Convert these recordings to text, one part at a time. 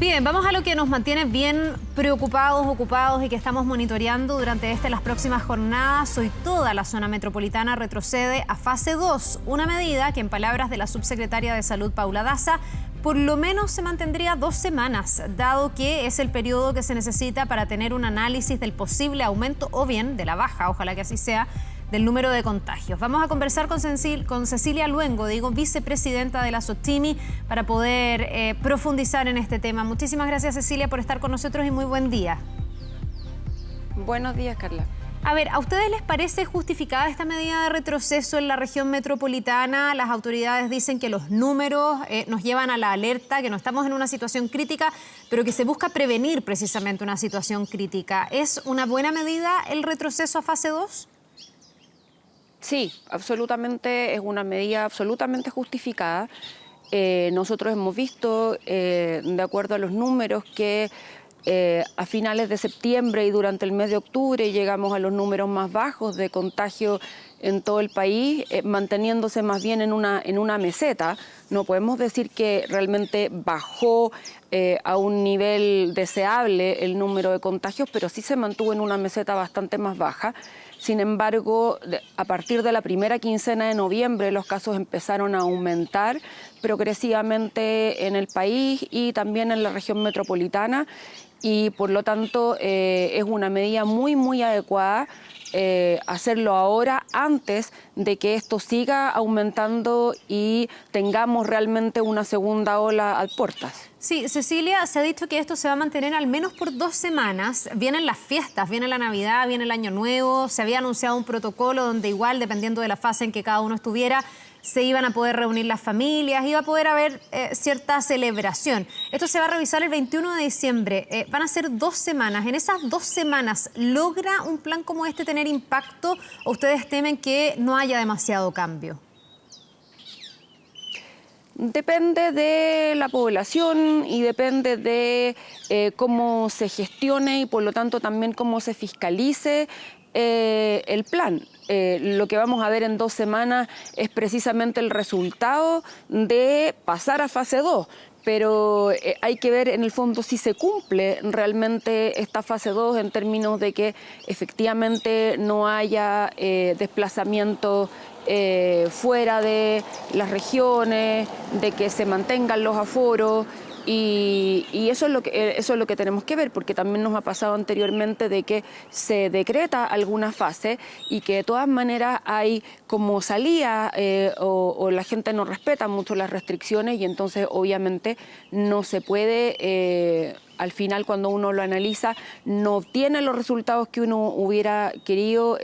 Bien, vamos a lo que nos mantiene bien preocupados, ocupados y que estamos monitoreando durante las próximas jornadas. Hoy toda la zona metropolitana retrocede a fase 2, una medida que en palabras de la subsecretaria de Salud, Paula Daza, por lo menos se mantendría 2 semanas, dado que es el periodo que se necesita para tener un análisis del posible aumento o bien de la baja, ojalá que así sea, del número de contagios. Vamos a conversar con Cecilia Luengo, vicepresidenta de la SOCTIMI, para poder profundizar en este tema. Muchísimas gracias, Cecilia, por estar con nosotros y muy buen día. Buenos días, Carla. A ver, ¿a ustedes les parece justificada esta medida de retroceso en la región metropolitana? Las autoridades dicen que los números nos llevan a la alerta, que no estamos en una situación crítica, pero que se busca prevenir precisamente una situación crítica. ¿Es una buena medida el retroceso a fase 2? Sí, absolutamente, es una medida absolutamente justificada. Nosotros hemos visto, de acuerdo a los números, que a finales de septiembre y durante el mes de octubre llegamos a los números más bajos de contagio en todo el país, manteniéndose más bien en una meseta. No podemos decir que realmente bajó a un nivel deseable el número de contagios, pero sí se mantuvo en una meseta bastante más baja. Sin embargo, a partir de la primera quincena de noviembre los casos empezaron a aumentar progresivamente en el país y también en la región metropolitana, y por lo tanto es una medida muy adecuada hacerlo ahora, antes de que esto siga aumentando y tengamos realmente una segunda ola a puertas. Sí, Cecilia, se ha dicho que esto se va a mantener al menos por 2 semanas. Vienen las fiestas, viene la Navidad, viene el Año Nuevo. Se había anunciado un protocolo donde igual, dependiendo de la fase en que cada uno estuviera, se iban a poder reunir las familias, iba a poder haber cierta celebración. Esto se va a revisar el 21 de diciembre. Van a ser 2 semanas. En esas 2 semanas, ¿logra un plan como este tener impacto o ustedes temen que no haya demasiado cambio? Depende de la población y depende de cómo se gestione y por lo tanto también cómo se fiscalice el plan. Lo que vamos a ver en 2 semanas es precisamente el resultado de pasar a fase 2. Pero hay que ver en el fondo si se cumple realmente esta fase 2 en términos de que efectivamente no haya desplazamiento fuera de las regiones, de que se mantengan los aforos. Y eso es lo que tenemos que ver, porque también nos ha pasado anteriormente de que se decreta alguna fase y que de todas maneras hay como salida o la gente no respeta mucho las restricciones y entonces obviamente no se puede, al final cuando uno lo analiza, no obtiene los resultados que uno hubiera querido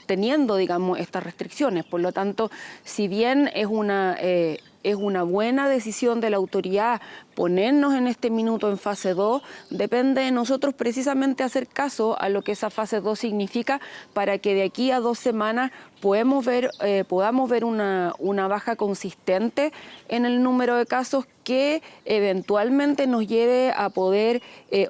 teniendo, digamos, estas restricciones. Por lo tanto, si bien es una buena decisión de la autoridad ponernos en este minuto en fase 2, depende de nosotros precisamente hacer caso a lo que esa fase 2 significa para que de aquí a 2 semanas podamos ver una baja consistente en el número de casos que eventualmente nos lleve a poder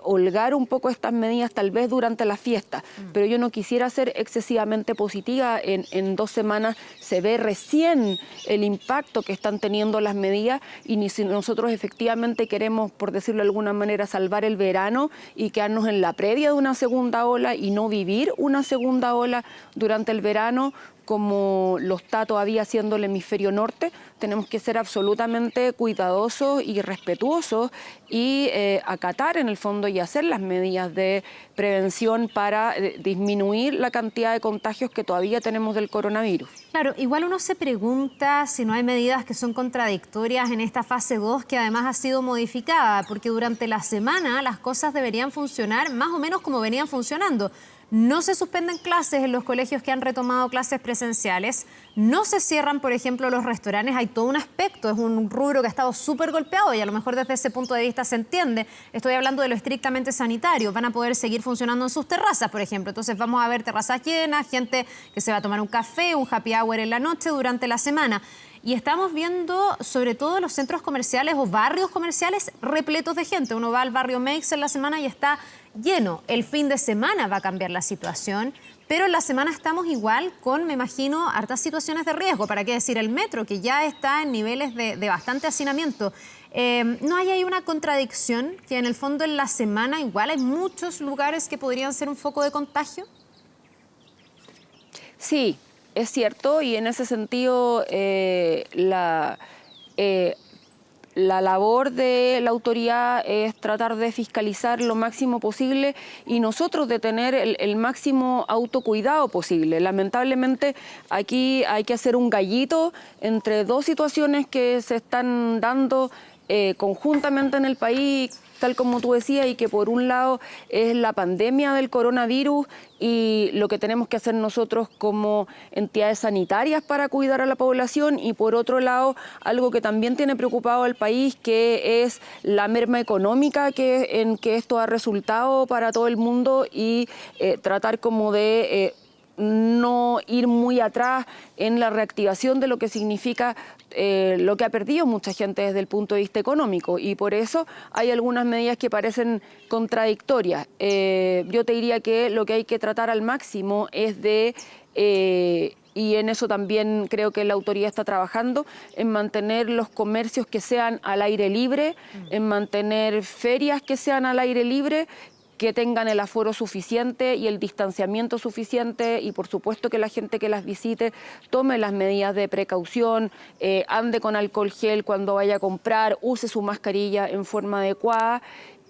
holgar un poco estas medidas tal vez durante la fiesta. Pero yo no quisiera ser excesivamente positiva. En 2 semanas se ve recién el impacto que están teniendo las medidas y ni si nosotros efectivamente queremos, por decirlo de alguna manera, salvar el verano y quedarnos en la previa de una segunda ola y no vivir una segunda ola durante el verano, como lo está todavía haciendo el hemisferio norte. Tenemos que ser absolutamente cuidadosos y respetuosos y acatar en el fondo y hacer las medidas de prevención para disminuir la cantidad de contagios que todavía tenemos del coronavirus. Claro, igual uno se pregunta si no hay medidas que son contradictorias en esta fase 2 que además ha sido modificada, porque durante la semana las cosas deberían funcionar más o menos como venían funcionando. No se suspenden clases en los colegios que han retomado clases presenciales, no se cierran, por ejemplo, los restaurantes. Hay todo un aspecto, es un rubro que ha estado súper golpeado y a lo mejor desde ese punto de vista se entiende. Estoy hablando de lo estrictamente sanitario, van a poder seguir funcionando en sus terrazas, por ejemplo. Entonces vamos a ver terrazas llenas, gente que se va a tomar un café, un happy hour en la noche durante la semana. Y estamos viendo sobre todo los centros comerciales o barrios comerciales repletos de gente. Uno va al barrio Meix en la semana y está lleno. El fin de semana va a cambiar la situación, pero en la semana estamos igual con, me imagino, hartas situaciones de riesgo. ¿Para qué decir el metro, que ya está en niveles de bastante hacinamiento? ¿No hay ahí una contradicción que en el fondo en la semana igual hay muchos lugares que podrían ser un foco de contagio? Sí, es cierto, y en ese sentido la labor de la autoridad es tratar de fiscalizar lo máximo posible y nosotros de tener el máximo autocuidado posible. Lamentablemente aquí hay que hacer un gallito entre dos situaciones que se están dando conjuntamente en el país, tal como tú decías, y que por un lado es la pandemia del coronavirus y lo que tenemos que hacer nosotros como entidades sanitarias para cuidar a la población, y por otro lado algo que también tiene preocupado al país, que es la merma económica en que esto ha resultado para todo el mundo, y tratar como de no ir muy atrás en la reactivación de lo que significa lo que ha perdido mucha gente desde el punto de vista económico, y por eso hay algunas medidas que parecen contradictorias. Yo te diría que lo que hay que tratar al máximo es de, y en eso también creo que la autoridad está trabajando, en mantener los comercios que sean al aire libre, en mantener ferias que sean al aire libre, que tengan el aforo suficiente y el distanciamiento suficiente, y por supuesto que la gente que las visite tome las medidas de precaución, ande con alcohol gel cuando vaya a comprar, use su mascarilla en forma adecuada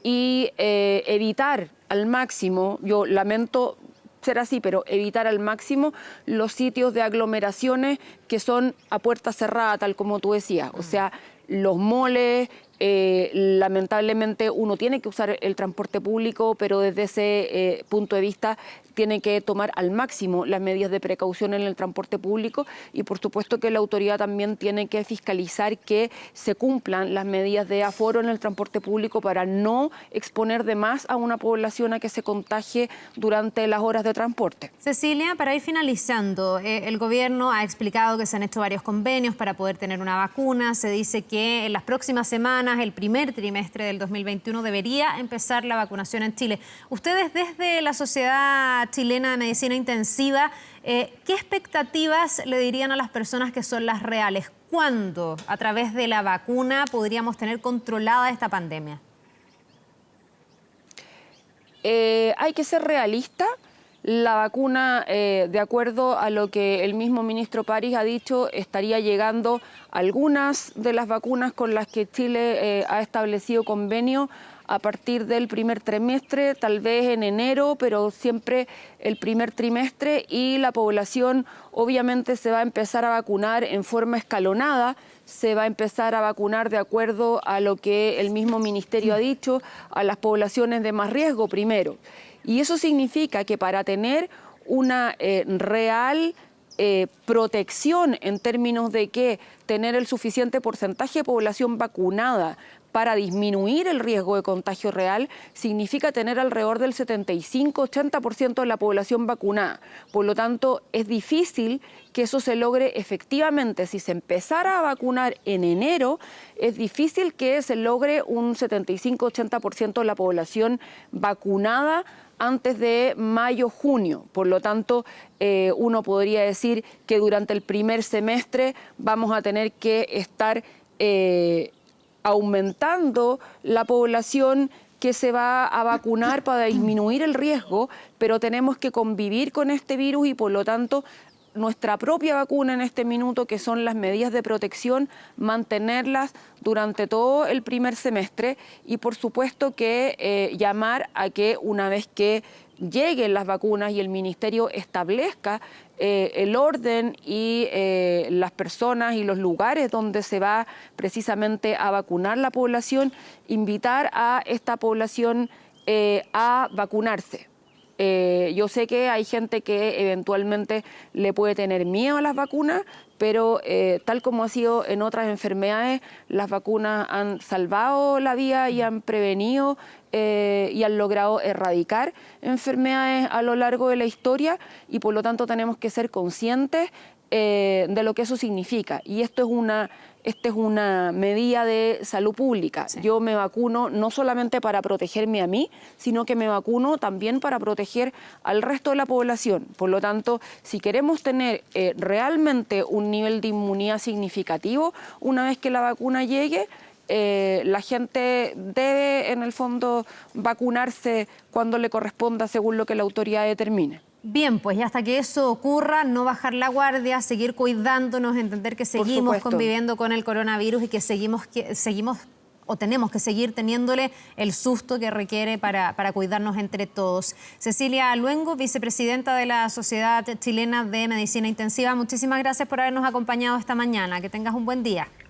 y evitar al máximo, yo lamento ser así, pero evitar al máximo los sitios de aglomeraciones que son a puerta cerrada, tal como tú decías, o sea, los moles. Lamentablemente uno tiene que usar el transporte público, pero desde ese punto de vista tiene que tomar al máximo las medidas de precaución en el transporte público, y por supuesto que la autoridad también tiene que fiscalizar que se cumplan las medidas de aforo en el transporte público para no exponer de más a una población a que se contagie durante las horas de transporte. Cecilia, para ir finalizando, el gobierno ha explicado que se han hecho varios convenios para poder tener una vacuna. Se dice que en las próximas semanas, el primer trimestre del 2021, debería empezar la vacunación en Chile. Ustedes desde la Sociedad Chilena de Medicina Intensiva, ¿qué expectativas le dirían a las personas que son las reales? ¿Cuándo, a través de la vacuna, podríamos tener controlada esta pandemia? Hay que ser realista. La vacuna, de acuerdo a lo que el mismo ministro París ha dicho, estaría llegando algunas de las vacunas con las que Chile ha establecido convenio a partir del primer trimestre, tal vez en enero, pero siempre el primer trimestre, y la población obviamente se va a empezar a vacunar en forma escalonada, se va a empezar a vacunar de acuerdo a lo que el mismo ministerio ha dicho, a las poblaciones de más riesgo primero. Y eso significa que para tener una real protección en términos de que tener el suficiente porcentaje de población vacunada para disminuir el riesgo de contagio real, significa tener alrededor del 75-80% de la población vacunada. Por lo tanto, es difícil que eso se logre efectivamente. Si se empezara a vacunar en enero, es difícil que se logre un 75-80% de la población vacunada antes de mayo-junio. Por lo tanto, uno podría decir que durante el primer semestre vamos a tener que estar aumentando la población que se va a vacunar para disminuir el riesgo, pero tenemos que convivir con este virus, y por lo tanto nuestra propia vacuna en este minuto, que son las medidas de protección, mantenerlas durante todo el primer semestre, y por supuesto que llamar a que una vez que lleguen las vacunas y el ministerio establezca el orden y las personas y los lugares donde se va precisamente a vacunar la población, invitar a esta población a vacunarse. Yo sé que hay gente que eventualmente le puede tener miedo a las vacunas, pero tal como ha sido en otras enfermedades, las vacunas han salvado la vida y han prevenido y han logrado erradicar enfermedades a lo largo de la historia, y por lo tanto tenemos que ser conscientes de lo que eso significa. Y esta es una medida de salud pública. Sí. Yo me vacuno no solamente para protegerme a mí, sino que me vacuno también para proteger al resto de la población. Por lo tanto, si queremos tener realmente un nivel de inmunidad significativo, una vez que la vacuna llegue, la gente debe, en el fondo, vacunarse cuando le corresponda según lo que la autoridad determine. Bien, pues y hasta que eso ocurra, no bajar la guardia, seguir cuidándonos, entender que seguimos conviviendo con el coronavirus y que seguimos o tenemos que seguir teniéndole el susto que requiere para cuidarnos entre todos. Cecilia Luengo, vicepresidenta de la Sociedad Chilena de Medicina Intensiva, muchísimas gracias por habernos acompañado esta mañana. Que tengas un buen día.